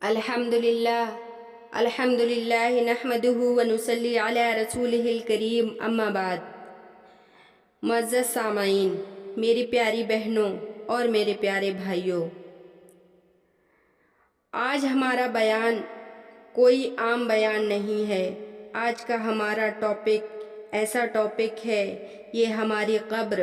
الحمدللہ نحمدہ ونصلی علی رسولہ الکریم اما بعد۔ معزز سامعین، میری پیاری بہنوں اور میرے پیارے بھائیوں، آج ہمارا بیان کوئی عام بیان نہیں ہے۔ آج کا ہمارا ٹاپک ایسا ٹاپک ہے، یہ ہماری قبر،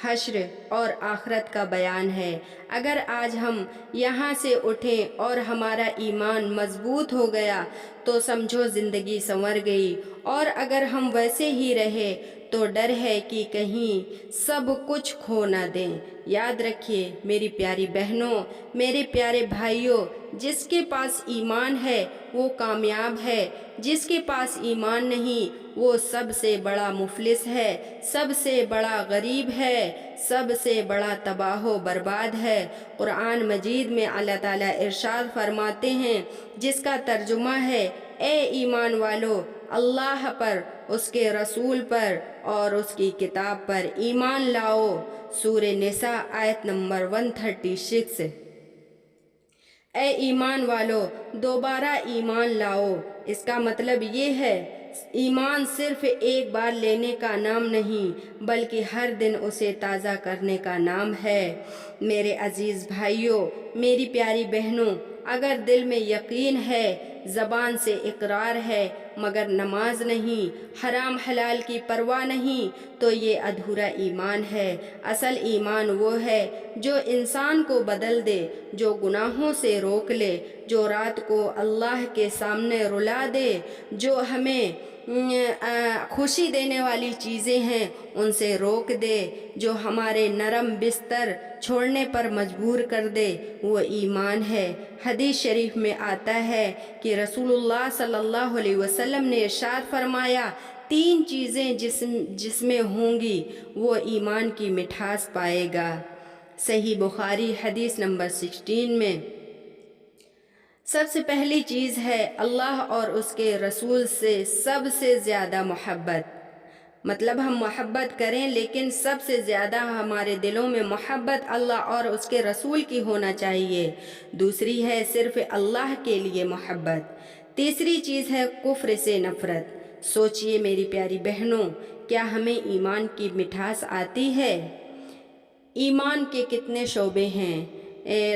حشر اور آخرت کا بیان ہے۔ اگر آج ہم یہاں سے اٹھیں اور ہمارا ایمان مضبوط ہو گیا تو سمجھو زندگی سنور گئی، اور اگر ہم ویسے ہی رہے تو ڈر ہے کہ کہیں سب کچھ کھو نہ دیں۔ یاد رکھیے میری پیاری بہنوں، میرے پیارے بھائیوں، جس کے پاس ایمان ہے وہ کامیاب ہے، جس کے پاس ایمان نہیں وہ سب سے بڑا مفلس ہے، سب سے بڑا غریب ہے، سب سے بڑا تباہ و برباد ہے۔ قرآن مجید میں اللہ تعالیٰ ارشاد فرماتے ہیں، جس کا ترجمہ ہے، اے ایمان والو، اللہ پر، اس کے رسول پر اور اس کی کتاب پر ایمان لاؤ۔ سورہ نساء آیت نمبر 136۔ اے ایمان والو، دوبارہ ایمان لاؤ۔ اس کا مطلب یہ ہے، ایمان صرف ایک بار لینے کا نام نہیں بلکہ ہر دن اسے تازہ کرنے کا نام ہے۔ میرے عزیز بھائیوں، میری پیاری بہنوں، اگر دل میں یقین ہے، زبان سے اقرار ہے مگر نماز نہیں، حرام حلال کی پرواہ نہیں، تو یہ ادھورا ایمان ہے۔ اصل ایمان وہ ہے جو انسان کو بدل دے، جو گناہوں سے روک لے، جو رات کو اللہ کے سامنے رلا دے، جو ہمیں خوشی دینے والی چیزیں ہیں ان سے روک دے، جو ہمارے نرم بستر چھوڑنے پر مجبور کر دے، وہ ایمان ہے۔ حدیث شریف میں آتا ہے کہ رسول اللہ صلی اللہ علیہ وسلم نے ارشاد فرمایا، 3 چیزیں جس میں ہوں گی وہ ایمان کی مٹھاس پائے گا۔ صحیح بخاری حدیث نمبر 16 میں۔ سب سے پہلی چیز ہے اللہ اور اس کے رسول سے سب سے زیادہ محبت، مطلب ہم محبت کریں لیکن سب سے زیادہ ہمارے دلوں میں محبت اللہ اور اس کے رسول کی ہونا چاہیے۔ دوسری ہے صرف اللہ کے لیے محبت۔ تیسری چیز ہے کفر سے نفرت۔ سوچئے میری پیاری بہنوں، کیا ہمیں ایمان کی مٹھاس آتی ہے؟ ایمان کے کتنے شعبے ہیں؟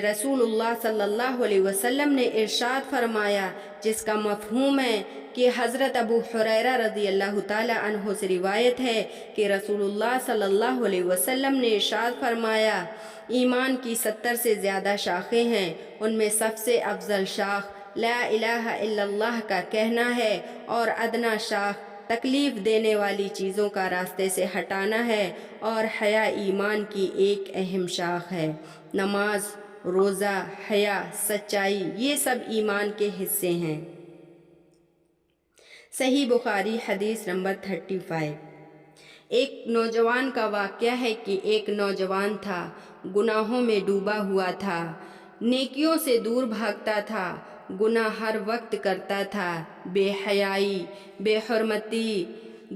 رسول اللہ صلی اللہ علیہ وسلم نے ارشاد فرمایا، جس کا مفہوم ہے کہ حضرت ابو ہریرہ رضی اللہ تعالی عنہ سے روایت ہے کہ رسول اللہ صلی اللہ علیہ وسلم نے ارشاد فرمایا، ایمان کی 70 سے زیادہ شاخیں ہیں، ان میں سب سے افضل شاخ لا الہ الا اللہ کا کہنا ہے، اور ادنا شاخ تکلیف دینے والی چیزوں کا راستے سے ہٹانا ہے، اور حیا ایمان کی ایک اہم شاخ ہے۔ نماز، روزہ، حیا، سچائی، یہ سب ایمان کے حصے ہیں۔ صحیح بخاری حدیث نمبر 35۔ ایک نوجوان کا واقعہ ہے کہ ایک نوجوان تھا، گناہوں میں ڈوبا ہوا تھا، نیکیوں سے دور بھاگتا تھا، گناہ ہر وقت کرتا تھا، بے حیائی، بے حرمتی،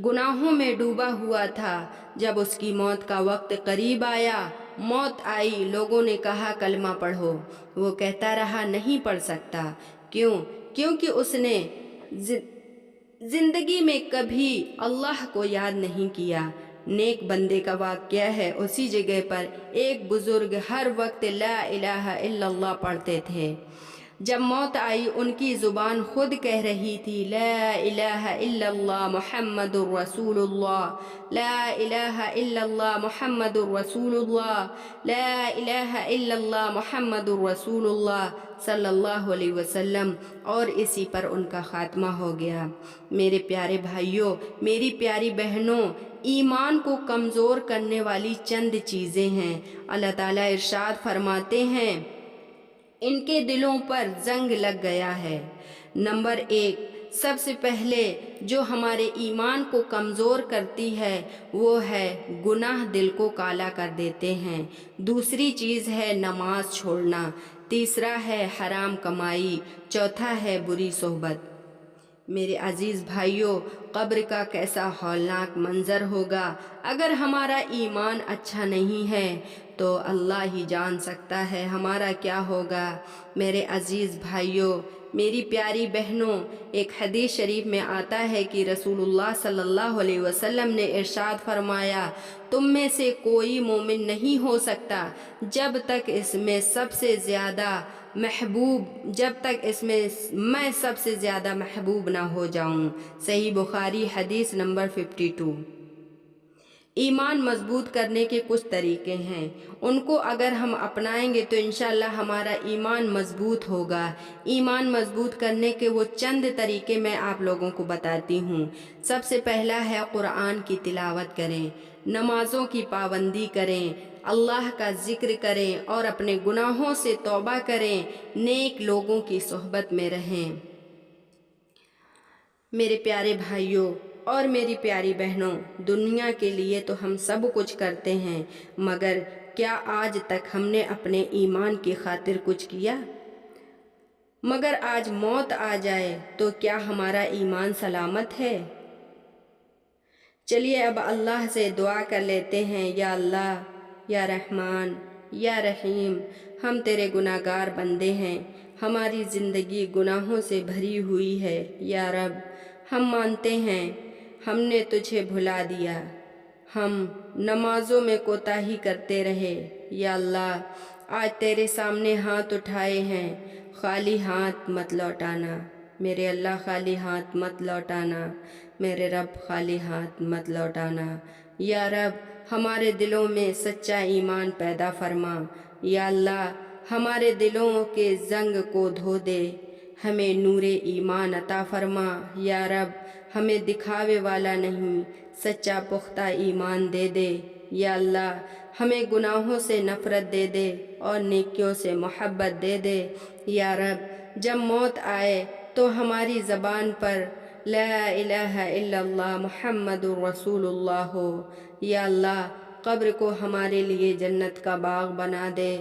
گناہوں میں ڈوبا ہوا تھا۔ جب اس کی موت کا وقت قریب آیا، موت آئی، لوگوں نے کہا کلمہ پڑھو، وہ کہتا رہا نہیں پڑھ سکتا۔ کیونکہ اس نے زندگی میں کبھی اللہ کو یاد نہیں کیا۔ نیک بندے کا واقعہ ہے، اسی جگہ پر ایک بزرگ ہر وقت لا الہ الا اللہ پڑھتے تھے۔ جب موت آئی، ان کی زبان خود کہہ رہی تھی، لا الہ الا اللہ محمد الرسول اللہ، لا الہ الا اللہ محمد الرسول اللہ، لا الہ الا اللہ محمد الرسول اللہ صلی اللہ علیہ وسلم، اور اسی پر ان کا خاتمہ ہو گیا۔ میرے پیارے بھائیوں، میری پیاری بہنوں، ایمان کو کمزور کرنے والی چند چیزیں ہیں۔ اللہ تعالیٰ ارشاد فرماتے ہیں، ان کے دلوں پر زنگ لگ گیا ہے۔ نمبر 1، سب سے پہلے جو ہمارے ایمان کو کمزور کرتی ہے وہ ہے گناہ، دل کو کالا کر دیتے ہیں۔ دوسری چیز ہے نماز چھوڑنا، تیسرا ہے حرام کمائی، چوتھا ہے بری صحبت۔ میرے عزیز بھائیوں، قبر کا کیسا ہولناک منظر ہوگا۔ اگر ہمارا ایمان اچھا نہیں ہے تو اللہ ہی جان سکتا ہے ہمارا کیا ہوگا۔ میرے عزیز بھائیوں، میری پیاری بہنوں، ایک حدیث شریف میں آتا ہے کہ رسول اللہ صلی اللہ علیہ وسلم نے ارشاد فرمایا، تم میں سے کوئی مومن نہیں ہو سکتا جب تک اس میں میں سب سے زیادہ محبوب نہ ہو جاؤں۔ صحیح بخاری حدیث نمبر 52۔ ایمان مضبوط کرنے کے کچھ طریقے ہیں، ان کو اگر ہم اپنائیں گے تو انشاءاللہ ہمارا ایمان مضبوط ہوگا۔ ایمان مضبوط کرنے کے وہ چند طریقے میں آپ لوگوں کو بتاتی ہوں۔ سب سے پہلا ہے قرآن کی تلاوت کریں، نمازوں کی پابندی کریں، اللہ کا ذکر کریں اور اپنے گناہوں سے توبہ کریں، نیک لوگوں کی صحبت میں رہیں۔ میرے پیارے بھائیوں اور میری پیاری بہنوں، دنیا کے لیے تو ہم سب کچھ کرتے ہیں، مگر کیا آج تک ہم نے اپنے ایمان کی خاطر کچھ کیا؟ مگر آج موت آ جائے تو کیا ہمارا ایمان سلامت ہے؟ چلیے اب اللہ سے دعا کر لیتے ہیں، یا اللہ، یا رحمان، یا رحیم، ہم تیرے گناہگار بندے ہیں، ہماری زندگی گناہوں سے بھری ہوئی ہے۔ یا رب، ہم مانتے ہیں ہم نے تجھے بھلا دیا، ہم نمازوں میں کوتاہی کرتے رہے۔ یا اللہ، آج تیرے سامنے ہاتھ اٹھائے ہیں، خالی ہاتھ مت لوٹانا میرے اللہ، خالی ہاتھ مت لوٹانا میرے رب، خالی ہاتھ مت لوٹانا۔ یا رب، ہمارے دلوں میں سچا ایمان پیدا فرما۔ یا اللہ، ہمارے دلوں کے زنگ کو دھو دے، ہمیں نور ایمان عطا فرما۔ یا رب، ہمیں دکھاوے والا نہیں، سچا پختہ ایمان دے دے۔ یا اللہ، ہمیں گناہوں سے نفرت دے دے اور نیکیوں سے محبت دے دے۔ یا رب، جب موت آئے تو ہماری زبان پر لا الہ الا اللہ محمد رسول اللہ ہو۔ یا اللہ، قبر کو ہمارے لیے جنت کا باغ بنا دے،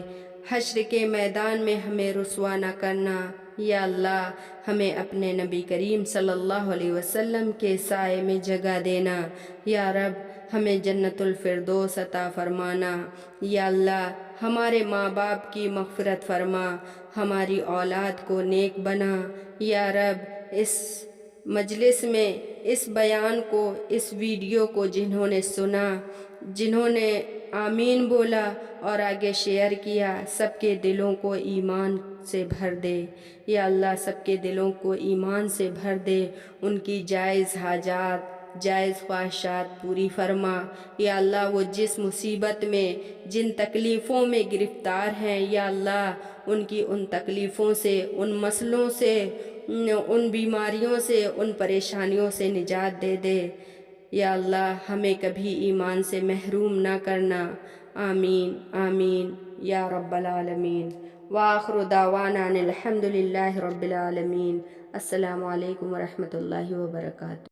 حشر کے میدان میں ہمیں رسوا نہ کرنا۔ یا اللہ، ہمیں اپنے نبی کریم صلی اللہ علیہ وسلم کے سائے میں جگہ دینا۔ یا رب، ہمیں جنت الفردوس عطا فرمانا۔ یا اللہ، ہمارے ماں باپ کی مغفرت فرما، ہماری اولاد کو نیک بنا۔ یا رب، اس مجلس میں اس بیان کو، اس ویڈیو کو جنہوں نے سنا، جنہوں نے آمین بولا اور آگے شیئر کیا، سب کے دلوں کو ایمان سے بھر دے۔ یا اللہ، سب کے دلوں کو ایمان سے بھر دے، ان کی جائز حاجات، جائز خواہشات پوری فرما۔ یا اللہ، وہ جس مصیبت میں، جن تکلیفوں میں گرفتار ہیں، یا اللہ، ان کی ان تکلیفوں سے، ان مسئلوں سے، ان بیماریوں سے، ان پریشانیوں سے نجات دے دے۔ یا اللہ، ہمیں کبھی ایمان سے محروم نہ کرنا۔ آمین آمین یا رب العالمین۔ وآخر دعوانا ان الحمد للہ رب العالمین۔ السلام علیکم ورحمۃ اللہ وبرکاتہ۔